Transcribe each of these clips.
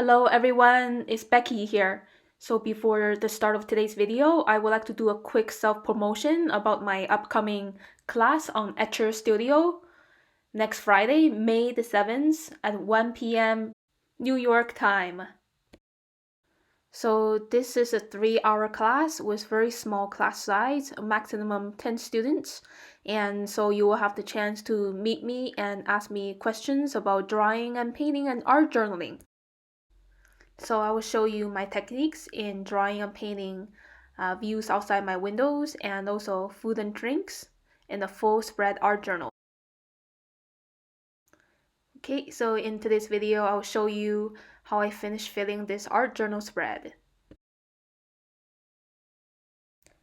Hello everyone, it's Becky here. So before the start of today's video, I would like to do a quick self-promotion about my upcoming class on Etchr Studio next Friday, May the 7th at 1 p.m. New York time. So this is a 3-hour class with very small class size, a maximum 10 students. And so you will have the chance to meet me and ask me questions about drawing and painting and art journaling. So I will show you my techniques in drawing and painting views outside my windows and also food and drinks in the full spread art journal. Okay, so in today's video, I'll show you how I finished filling this art journal spread.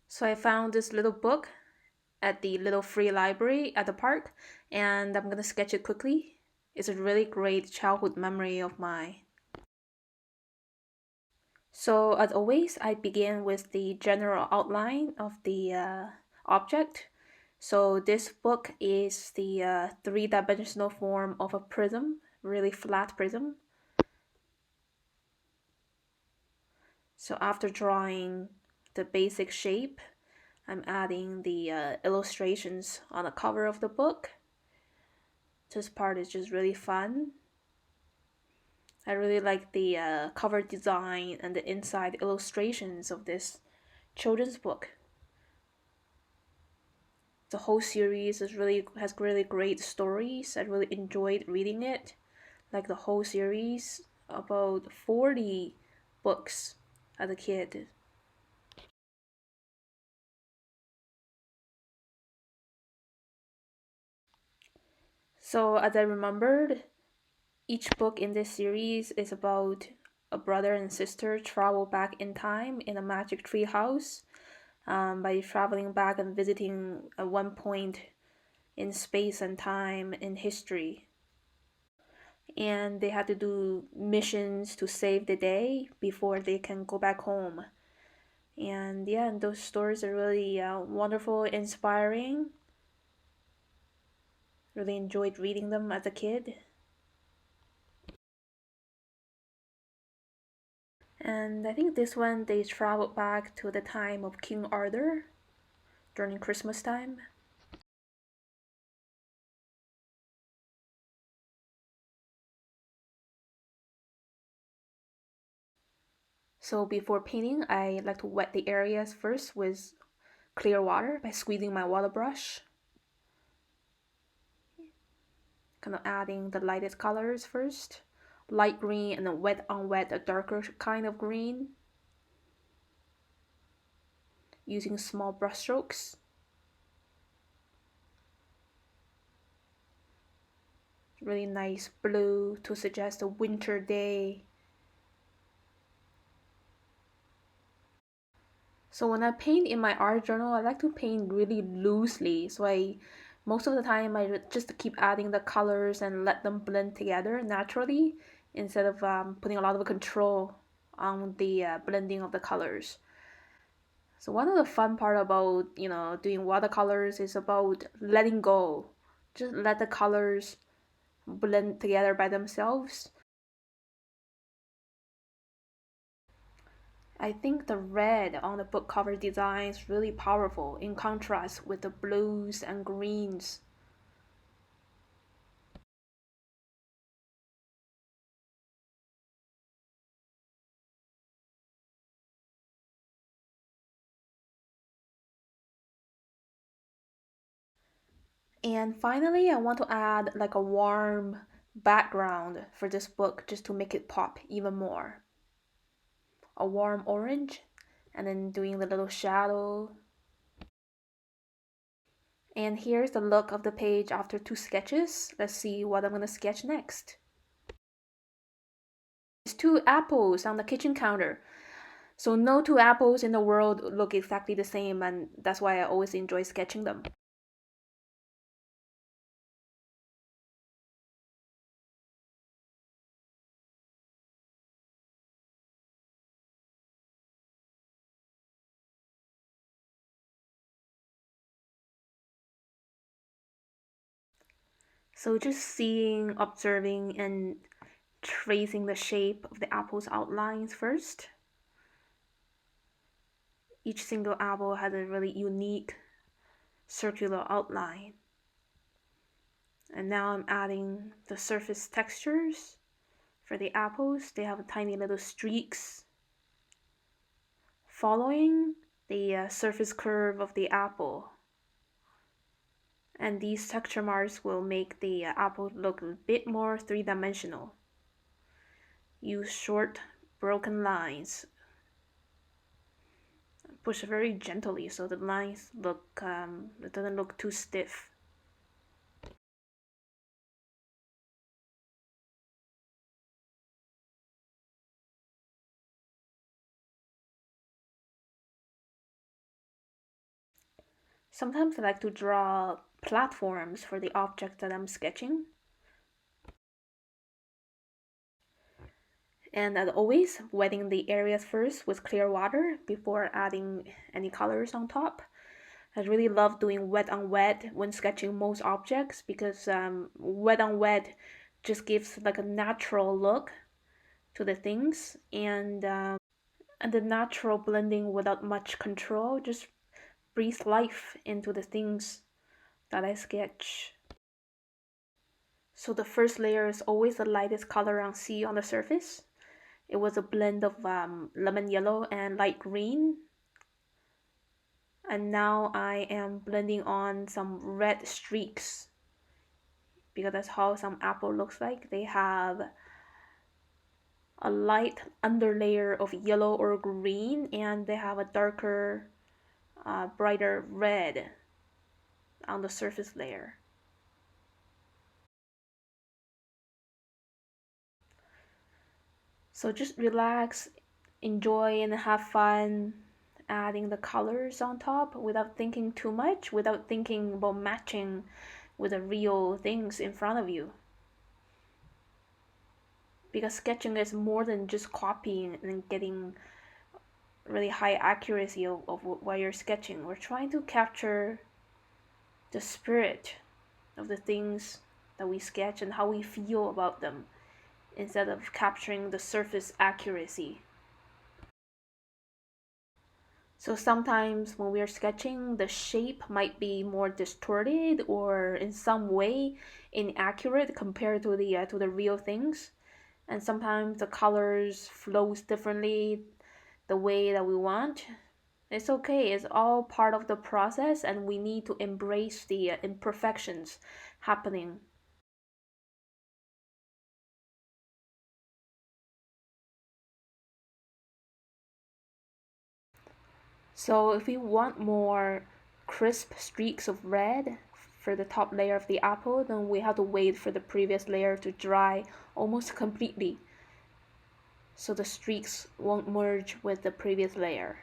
So I found this little book at the little free library at the park, and I'm gonna sketch it quickly. It's a really great childhood memory of mine. So as always, I begin with the general outline of the object. So this book is the three-dimensional form of a prism, really flat prism. So after drawing the basic shape, I'm adding the illustrations on the cover of the book. This part is just really fun. I really like the cover design and the inside illustrations of this children's book. The whole series has really great stories. I really enjoyed reading it. Like the whole series, about 40 books as a kid. So as I remembered, each book in this series is about a brother and sister travel back in time in a magic tree house by traveling back and visiting at one point in space and time in history. And they had to do missions to save the day before they can go back home. And yeah, and those stories are really wonderful, inspiring. Really enjoyed reading them as a kid. And I think this one they traveled back to the time of King Arthur during Christmas time. So before painting, I like to wet the areas first with clear water by squeezing my water brush. Kind of adding the lightest colors first. Light green and then wet on wet, a darker kind of green. Using small brush strokes. Really nice blue to suggest a winter day. So when I paint in my art journal, I like to paint really loosely. So most of the time, I just keep adding the colors and let them blend together naturally instead of putting a lot of control on the blending of the colors. So one of the fun part about, doing watercolors is about letting go. Just let the colors blend together by themselves. I think the red on the book cover design is really powerful in contrast with the blues and greens. And finally, I want to add like a warm background for this book just to make it pop even more. A warm orange, and then doing the little shadow. And here's the look of the page after 2 sketches. Let's see what I'm gonna sketch next. There's 2 apples on the kitchen counter. So no 2 apples in the world look exactly the same, and that's why I always enjoy sketching them. So just seeing, observing, and tracing the shape of the apple's outlines first. Each single apple has a really unique circular outline. And now I'm adding the surface textures for the apples. They have tiny little streaks following the surface curve of the apple. And these texture marks will make the apple look a bit more three-dimensional. Use short, broken lines. Push very gently so the lines look, it doesn't look too stiff. Sometimes I like to draw platforms for the object that I'm sketching. And as always, wetting the areas first with clear water before adding any colors on top. I really love doing wet on wet when sketching most objects because wet on wet just gives like a natural look to the things, and the natural blending without much control just breathes life into the things that I sketch. So the first layer is always the lightest color on C on the surface. It was a blend of lemon yellow and light green. And now I am blending on some red streaks because that's how some apple looks like. They have a light underlayer of yellow or green, and they have a darker, brighter red on the surface layer. So just relax, enjoy, and have fun adding the colors on top without thinking too much, without thinking about matching with the real things in front of you. Because sketching is more than just copying and getting really high accuracy of what you're sketching. We're trying to capture the spirit of the things that we sketch and how we feel about them instead of capturing the surface accuracy. So sometimes when we are sketching, the shape might be more distorted or in some way inaccurate compared to the real things. And sometimes the colors flows differently the way that we want. It's okay. It's all part of the process, and we need to embrace the imperfections happening. So if we want more crisp streaks of red for the top layer of the apple, then we have to wait for the previous layer to dry almost completely so the streaks won't merge with the previous layer.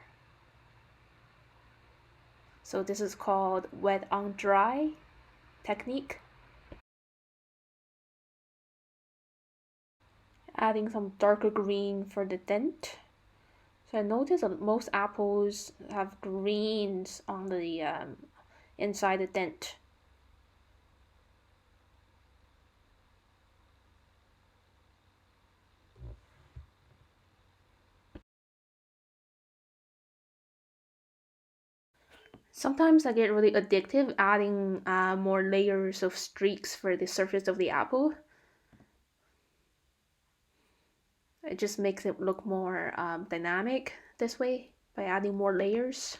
So this is called wet on dry technique. Adding some darker green for the dent. So I noticed that most apples have greens on the inside the dent. Sometimes I get really addictive adding more layers of streaks for the surface of the apple. It just makes it look more dynamic this way by adding more layers.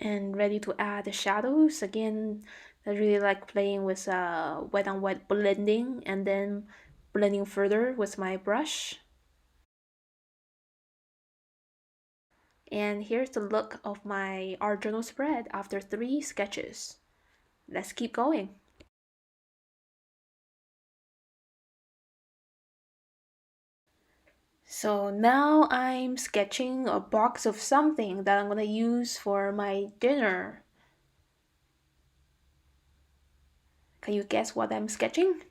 And ready to add the shadows. Again, I really like playing with wet on wet blending and then blending further with my brush. And here's the look of my art journal spread after 3 sketches. Let's keep going. So now I'm sketching a box of something that I'm gonna use for my dinner. Can you guess what I'm sketching?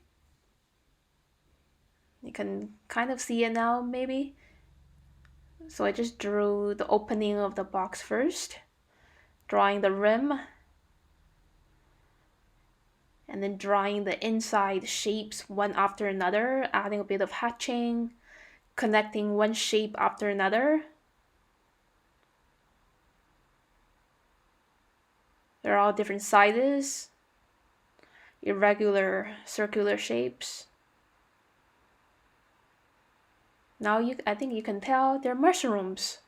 You can kind of see it now, maybe. So I just drew the opening of the box first, drawing the rim, and then drawing the inside shapes one after another, adding a bit of hatching, connecting one shape after another. They're all different sizes, irregular circular shapes. Now I think you can tell they're mushrooms.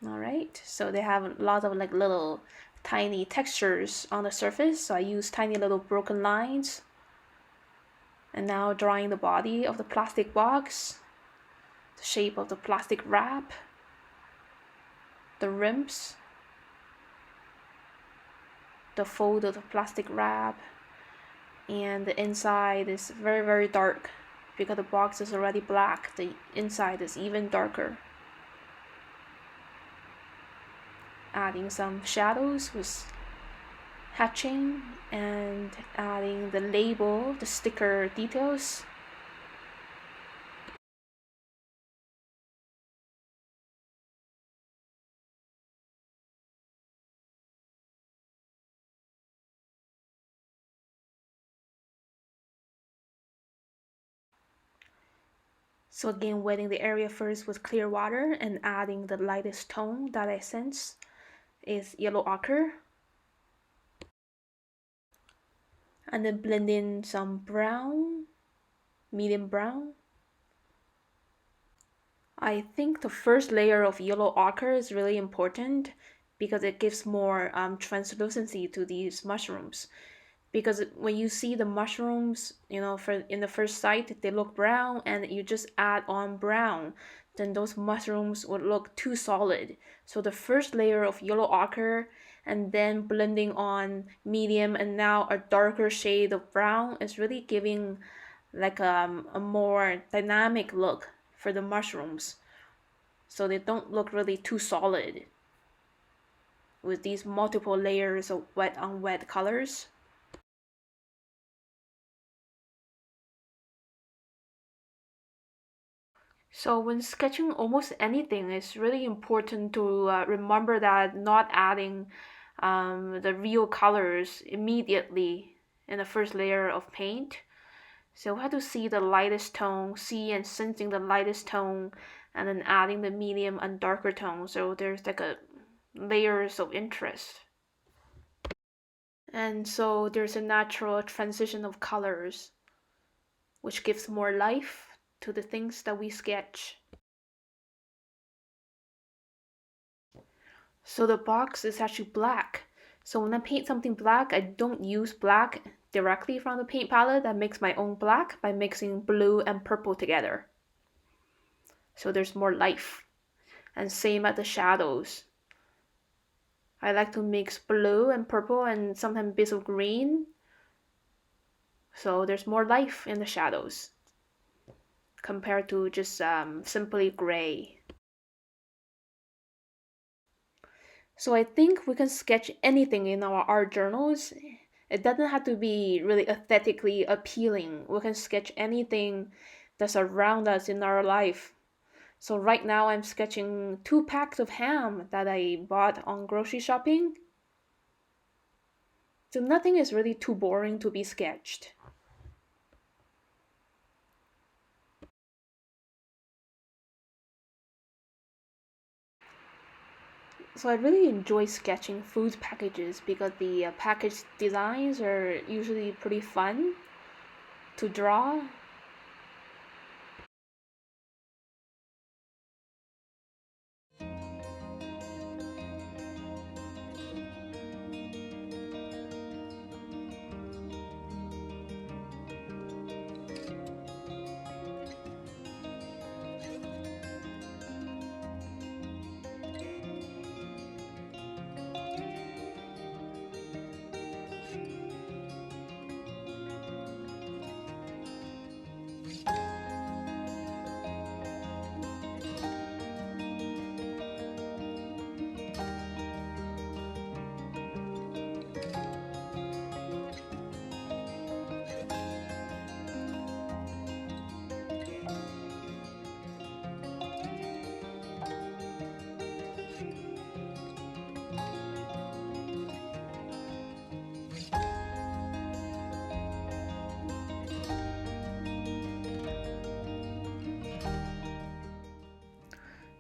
All right, so they have lots of like little tiny textures on the surface. So I use tiny little broken lines. And now drawing the body of the plastic box, the shape of the plastic wrap, the rims, the fold of the plastic wrap, and the inside is very, very dark because the box is already black. The inside is even darker. Adding some shadows with hatching and adding the label, the sticker details. So again, wetting the area first with clear water and adding the lightest tone that I sense is yellow ochre. And then blend in some brown, medium brown. I think the first layer of yellow ochre is really important because it gives more translucency to these mushrooms. Because when you see the mushrooms, for in the first sight, they look brown, and you just add on brown, then those mushrooms would look too solid. So the first layer of yellow ochre and then blending on medium and now a darker shade of brown is really giving like a more dynamic look for the mushrooms. So they don't look really too solid with these multiple layers of wet on wet colors. So when sketching almost anything, it's really important to remember that not adding the real colors immediately in the first layer of paint. So we have to see the lightest tone, see and sensing the lightest tone, and then adding the medium and darker tone. So there's like a layers of interest. And so there's a natural transition of colors, which gives more life to the things that we sketch. So the box is actually black. So when I paint something black, I don't use black directly from the paint palette. I mix my own black by mixing blue and purple together. So there's more life. And same at the shadows. I like to mix blue and purple and sometimes bits of green. So there's more life in the shadows compared to just simply gray. So I think we can sketch anything in our art journals. It doesn't have to be really aesthetically appealing. We can sketch anything that's around us in our life. So right now I'm sketching 2 packs of ham that I bought on grocery shopping. So nothing is really too boring to be sketched. So I really enjoy sketching food packages because the package designs are usually pretty fun to draw.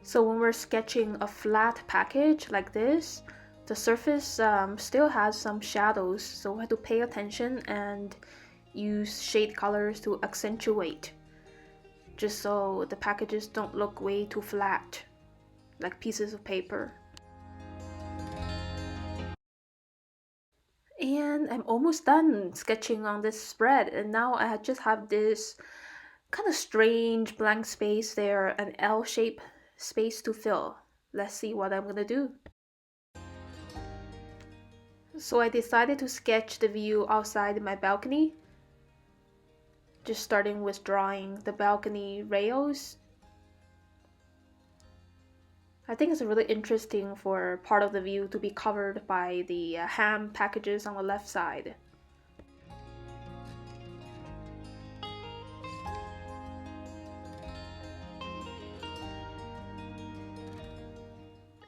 So when we're sketching a flat package like this, the surface still has some shadows, so we have to pay attention and use shade colors to accentuate, just so the packages don't look way too flat, like pieces of paper. And I'm almost done sketching on this spread, and now I just have this kind of strange blank space there, an L-shaped space to fill. Let's see what I'm gonna do. So I decided to sketch the view outside my balcony, just starting with drawing the balcony rails. I think it's really interesting for part of the view to be covered by the ham packages on the left side.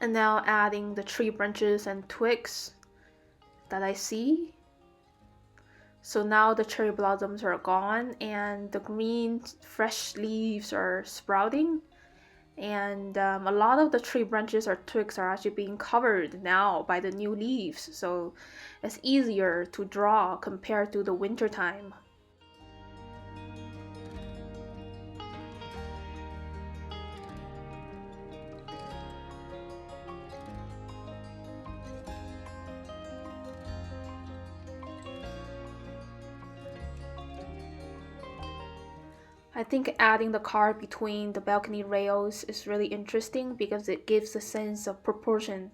And now adding the tree branches and twigs that I see. So now the cherry blossoms are gone and the green fresh leaves are sprouting, and a lot of the tree branches or twigs are actually being covered now by the new leaves, so it's easier to draw compared to the winter time. I think adding the car between the balcony rails is really interesting because it gives a sense of proportion.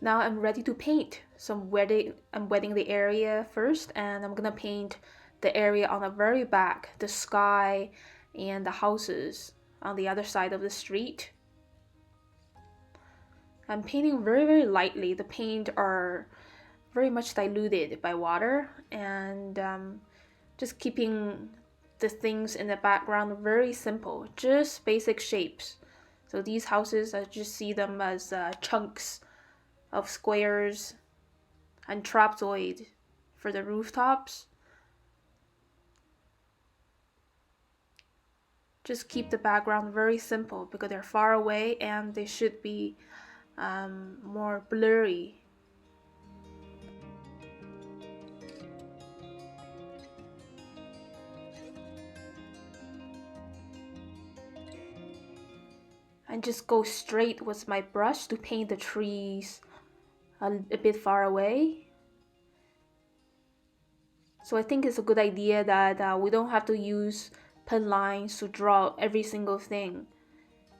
Now I'm ready to paint. So I'm wetting the area first, and I'm gonna paint the area on the very back, the sky and the houses on the other side of the street. I'm painting very lightly. The paint are very much diluted by water, and just keeping the things in the background very simple, just basic shapes. So these houses, I just see them as chunks of squares and trapezoid for the rooftops. Just keep the background very simple because they're far away and they should be more blurry. And just go straight with my brush to paint the trees a bit far away. So I think it's a good idea that we don't have to use pen lines to draw every single thing.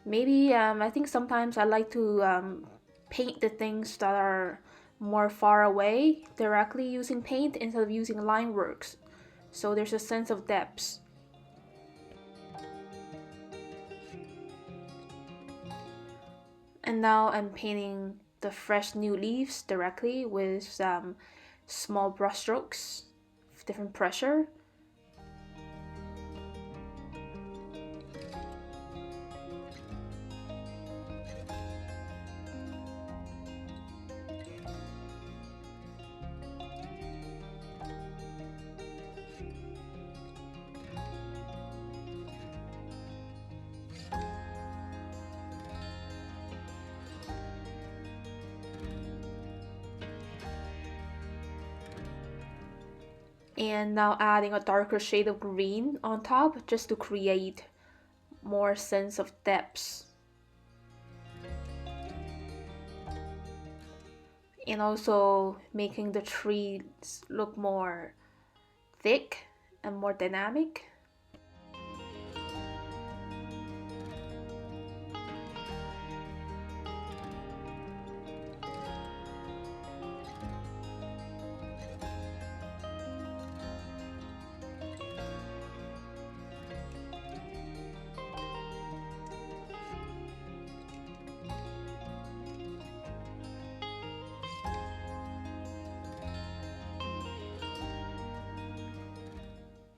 Maybe I think sometimes I like to paint the things that are more far away directly using paint instead of using line works. So there's a sense of depth. And now I'm painting the fresh new leaves directly with small brush strokes, different pressure. And now adding a darker shade of green on top just to create more sense of depth. And also making the trees look more thick and more dynamic.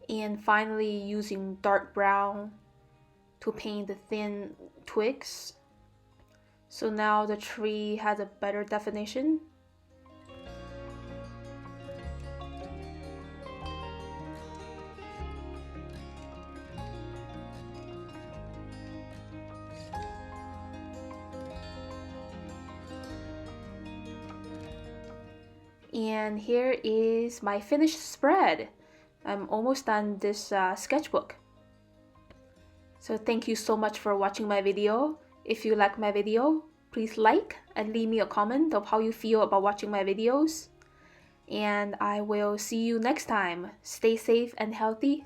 And finally using dark brown to paint the thin twigs. So now the tree has a better definition. And here is my finished spread. I'm almost done this sketchbook. So thank you so much for watching my video. If you like my video, please like and leave me a comment of how you feel about watching my videos. And I will see you next time. Stay safe and healthy.